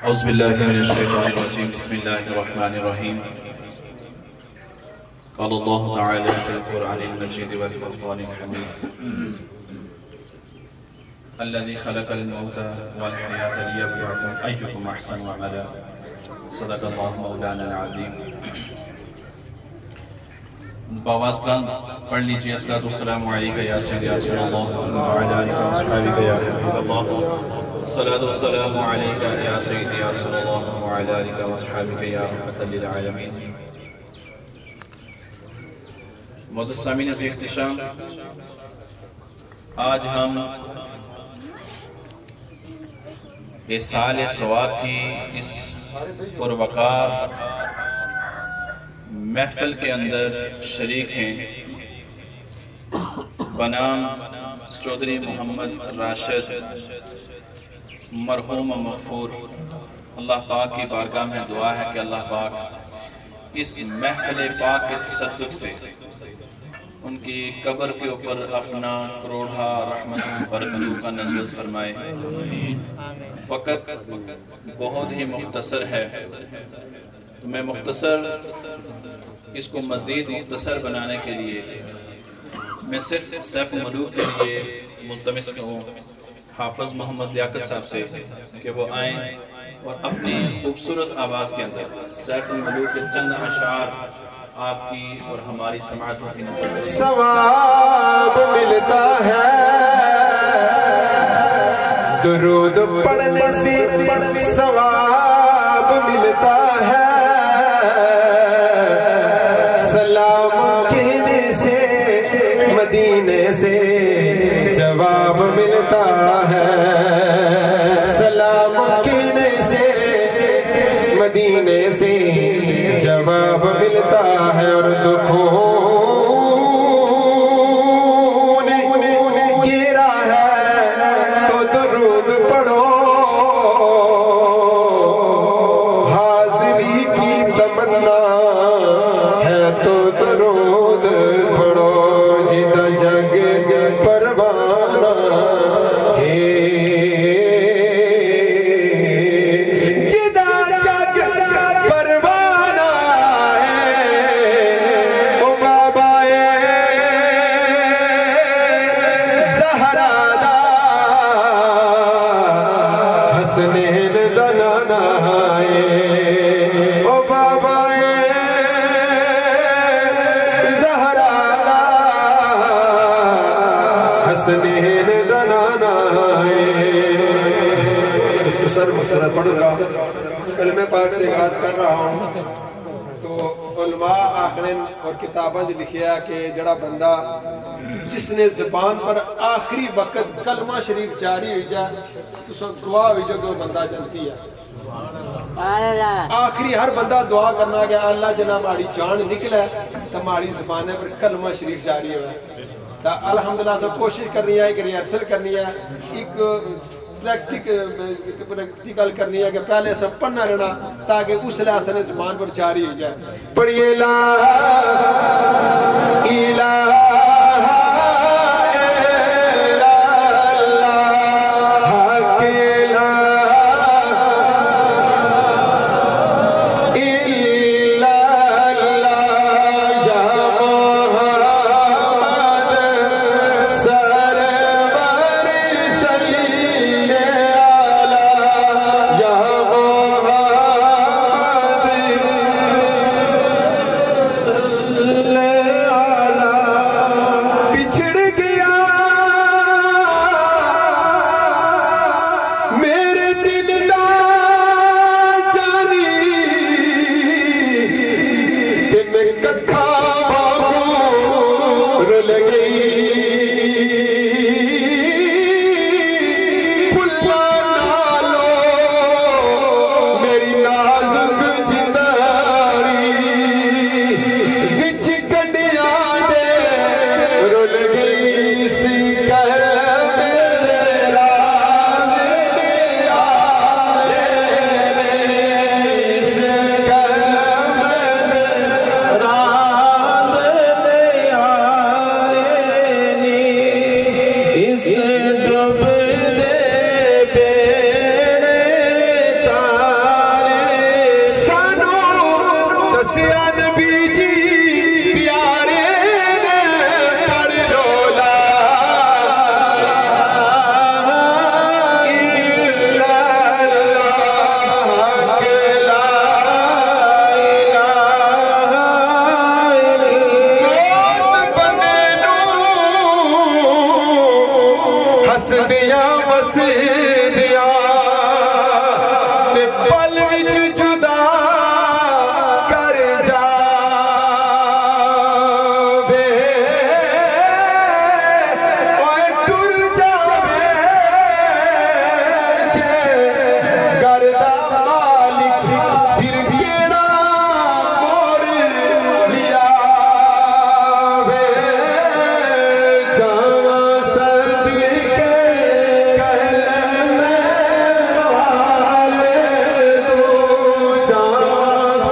اعوذ باللہ من الشیطان الرجیم بسم اللہ الرحمن الرحیم قال اللہ تعالی فی القرآن المجید والفرقان الحمید الذي خلق الموت والحیاة لیبلوکم ایکم احسن عملا صدق اللہ مولانا العظیم۔ باواز بلند پڑھ لیجئے الصلاۃ والسلام علیکہ یا سیدی یا رسول اللہ وعلی آلہ وصحبہ یا حبیب اللہ، الصلاۃ والسلام علیکہ یا سیدی یا رسول اللہ وعلی آلہ وصحبہ یا رحمۃ للعالمین۔ معزز سامعین عزیز احتشام، آج ہم سال سواد کی اس پروقار محفل کے اندر شریک ہیں بنام چودھری محمد راشد مرحوم مغفور۔ اللہ پاک کی بارگاہ میں دعا ہے کہ اللہ پاک اس محفل پاک کے تصدق سے ان کی قبر کے اوپر اپنا کروڑا رحمتوں برکتوں کا نزول فرمائے۔ وقت بہت ہی مختصر ہے تو میں مختصر اس کو مزید مختصر بنانے کے لیے میں صرف سیف الملوک کے لیے ملتمس کروں حافظ محمد لیاقت صاحب سے کہ وہ آئیں اور اپنی خوبصورت آواز کے اندر سیف الملوک کے چند اشعار آپ کی اور ہماری سماعت کی نظر ثواب ملتا ہے درود پڑھنے سے، ثواب ملتا ہے سلام کہنے سے، مدینے سے جواب ملتا ہے، سلام کہنے سے مدینے سے جواب ملتا ہے، اور دکھوں گرا ہے تو درود پڑھو، حاضری کی تمنا ہے تو درود پڑھو، جدہ جگ پروانہ ہے، جدہ جگ پروانہ ہے، او بابا زہرا دا حسنین دنانا ہے، او بابا زہرا دا حسنین دنانا ہے۔ مختصر مسئلہ پڑھ گا، کلمہ پاک سے آغاز کر رہا ہوں۔ تو علماء آخرین اور کتاباں لکھیا کہ جڑا بندہ جس نے زبان پر آخری وقت کلمہ شریف جاری ہوئی جائے تو سب دعا ہوئی جو بندہ چلتی ہے۔ آخری ہر بندہ دعا کرنا کہ اللہ جنا ماڑی جان نکلے تو ماڑی زبان پر کلمہ شریف جاری ہوئے۔ تو الحمدللہ سب کوشش کرنی ہے، ایک ریہرسل کرنی ہے، ایک پریکٹیکل کرنی ہے کہ پہلے سب پڑھنا رہنا تاکہ اس لحاظ سے زبان پر جاری ہو جائے۔ پڑھیے لا الہ صلی اللہ पल विच जुदा कर जावे ओए टुर जावे जे घर दा मालिक फिर केड़ा मोड़ लियावे जावा सदके कलमे वाले तू जावा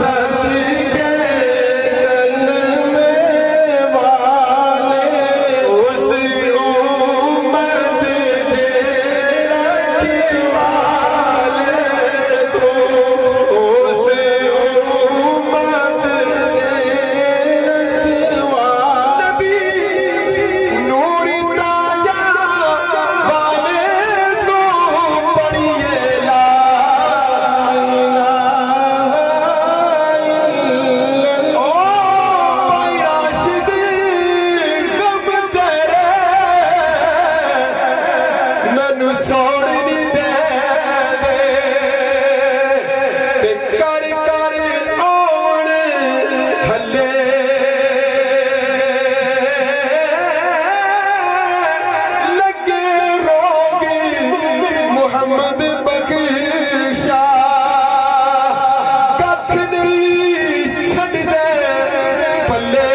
सदके कलमे वाले उस उम्मत दे रखवाले तू उस उम्मत दे रखवाले नबी नूरी ताजा वाले को पढ़िए ला ओ भाई राशिद गम तेरे मैनू सौड़ नहीं दे ते कर कर आउण हले लगे रोगी मुहम्मद बख्शा कख नहीं छड्ड दे पल्ले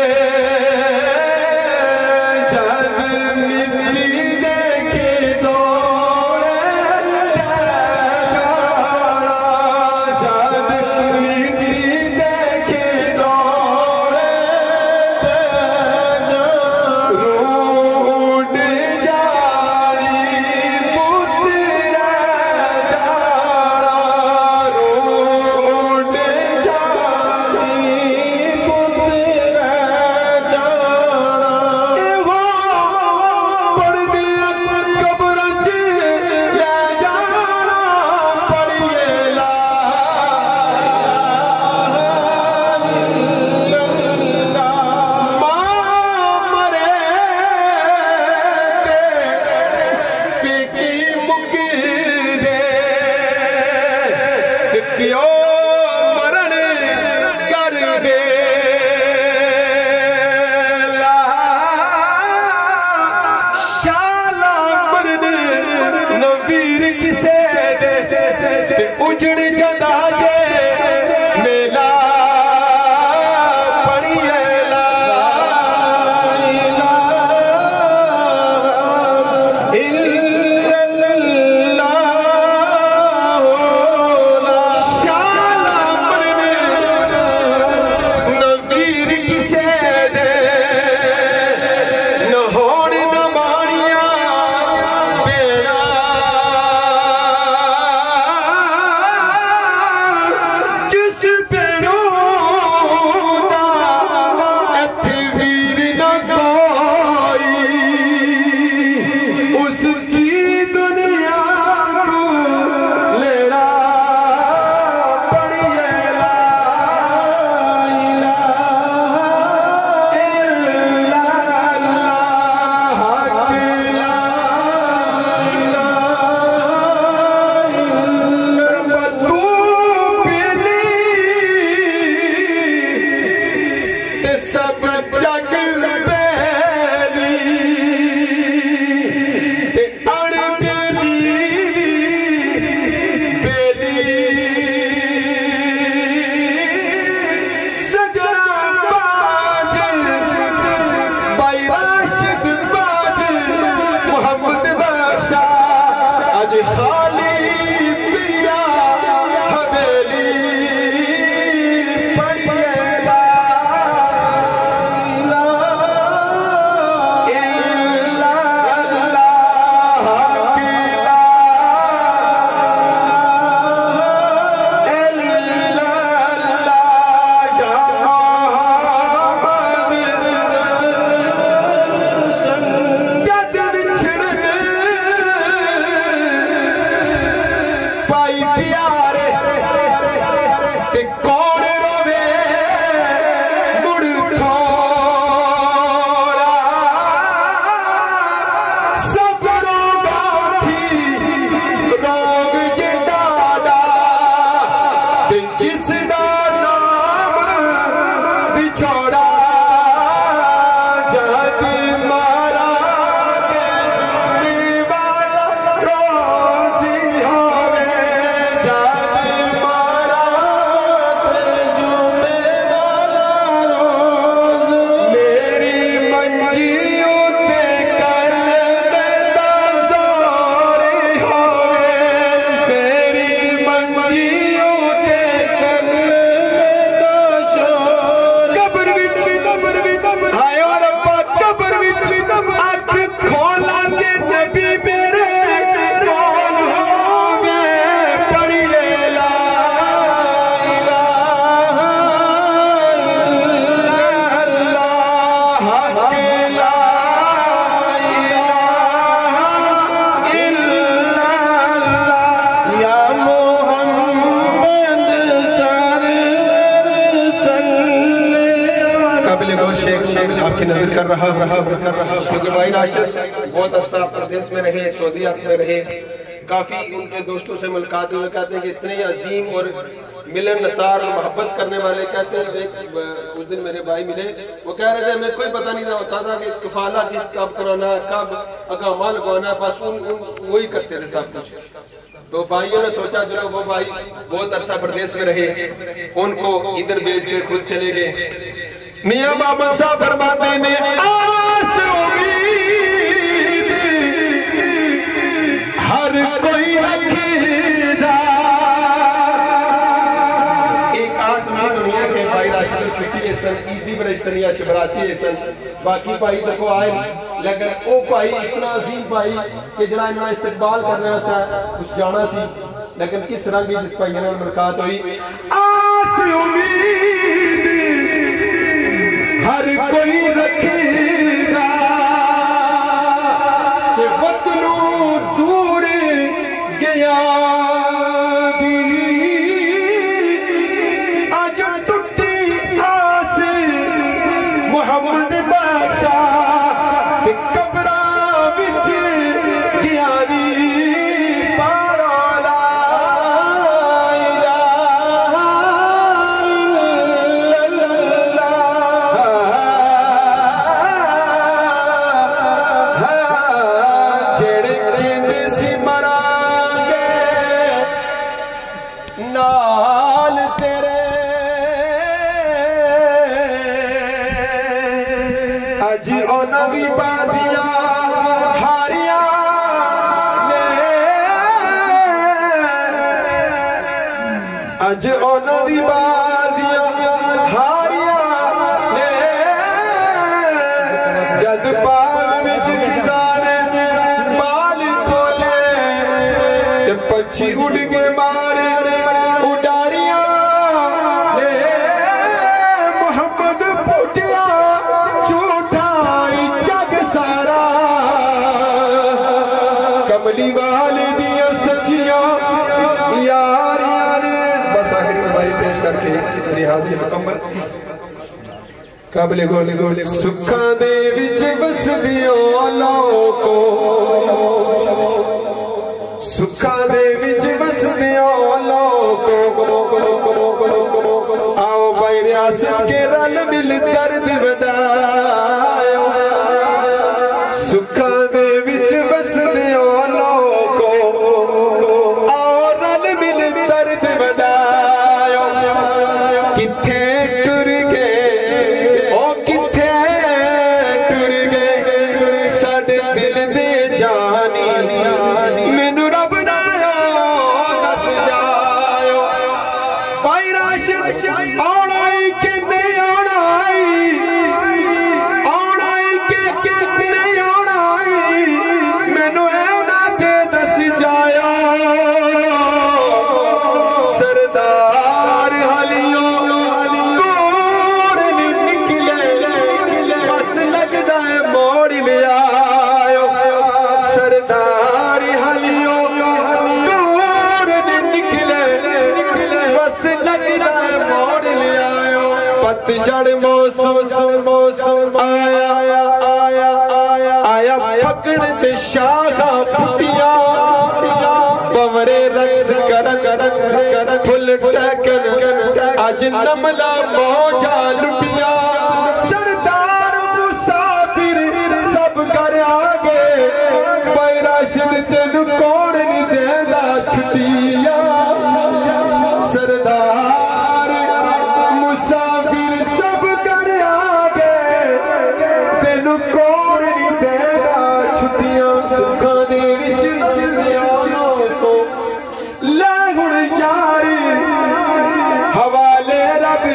जद मिट्टी दे के डोले जाना जद मिट्टी दे के डोले रूड जानी पुत्र जाना रूड जानी पुत्र जाना एहो पढ़दे कब्र च ले जाना पढ़िए ला मां मरे ते की मुक दे ते प्यो मरण कर दे ला शाला मरण नवीर किसे दे ते उजड़ जांदा जे मेला पढ़िए ला शाला मरण नवीर किसे दे न होड़ न माड़ियां बेड़ा जिस बेड़ों दा इत्थे वीर न कोई उसकी दुनिया को लेड़ा पढ़िए ला इल्ला अल्लाह अकेला तू बिनी ते सब जग बेली ते अड़गली बेली सजना बाज भाई राशिद बाज मुहम्मद बख्शा अज खाली पिया हवेली पढ़िए ला इल्ला अल्लाह अकेला इल्ला अल्लाह या मोहम्मद जद विछड़ने पाई प्यारे ते कौन रोवे मुड़ थोड़ा सफरों गाथी रोग जिटादा जिस दा नाम बिछोड़ा जद मारा जुम्मे वाला रोज होवे जद मारा जुम्मे वाला रोज मेरी मंजी उते कल दा जोर होवे मेरी मंजी उते कल दा शोर कब्र विच हाय और रब्बा कब्र विच अख खोला के नबी मेरे कोल होवे पढ़ी ले ला इलाहा इल्लल्लाह हक ला इलाहा इल्लल्लाह या मोहम्मद सरवर सल्लल्लाहु काबिल गौर शेख आपकी नजर कर रहा क्योंकि भाई राशिद बहुत अरसा प्रदेश में रहे, सऊदी अरब में रहे, काफी उनके दोस्तों से मुलाकात हुए। कहते हैं कि इतने अजीम और मिलन नसार और मोहब्बत करने वाले, कहते हैं एक उस दिन मेरे भाई मिले, वो कह रहे थे हमें कोई पता नहीं होता था कि कफाला की कब कराना कब अकामा लगवाना, बस वही करते थे सब कुछ। तो भाइयों ने सोचा चलो वो भाई बहुत अरसा प्रदेश में रहे, उनको इधर भेज के खुद चले गए। मियां मोहम्मद साहब फरमाते ने आस उम्मीद हर कोई रखेगा। एक आस उम्मीद दुनिया के भाई राशिद छुट्टी है सन, ईदी बरसनी या शिवरात्रि है सन, बाकी भाई देखो आए नहीं, लेकिन वो भाई इतना अजीम भाई कि जरा इन्होंने इस्तकबाल करने वास्ते कुछ जाना सी, लेकिन किस रंग जिस भाई ने मुलाकात हुई। आस उम्मीद हर कोई रखेगा कि वतनों दूर गया भी आज टूटी आस मोहम्मद बादशाह के कब्रा विच गया दी पारोला नाल तेरे अज ओना दी बाजियां हारियां ने अज ओना दी बाजियां हारियां ने जद बाग विच किसान बाल खोले ते पंछी उड़ के मारे वाले दिया सच्चियां यार यार। बस आखिरी में भाई पेश करके मेरी हाजिरी मुकम्मल। काबिल गोले सुखा दे विच बसदियो लोको, सुखा दे विच बसदियो लोको, आओ भाई रियासत के रल मिल दर्द वडायो। सुखा दे विच बसदियो किथे टुर गए ओ किथे टुर गए साडे दिल दे जानी, मैनू रब नालो दस जायो। भाई राशिद आना ही कि नहीं आना ही, आना ही कि नहीं आना ही, मैनू ऐ ना दे दस जायो। सरदार हालियों पतझड़ मौसम आया आया आया आया पकड़ ते शाखा फुटिया बवरे रक्स कर फुल टकन अज नमला मौजा लुटिया सरदार मुसाफिर सब कर आगे भाई राशिद तेन कौन नहीं देंदा छुट्टिया सरदार मुसाफिर सब कर आगे तेन कौन नहीं देंदा छुट्टियां सुखा दे विच लै हुण यारी हवाले रब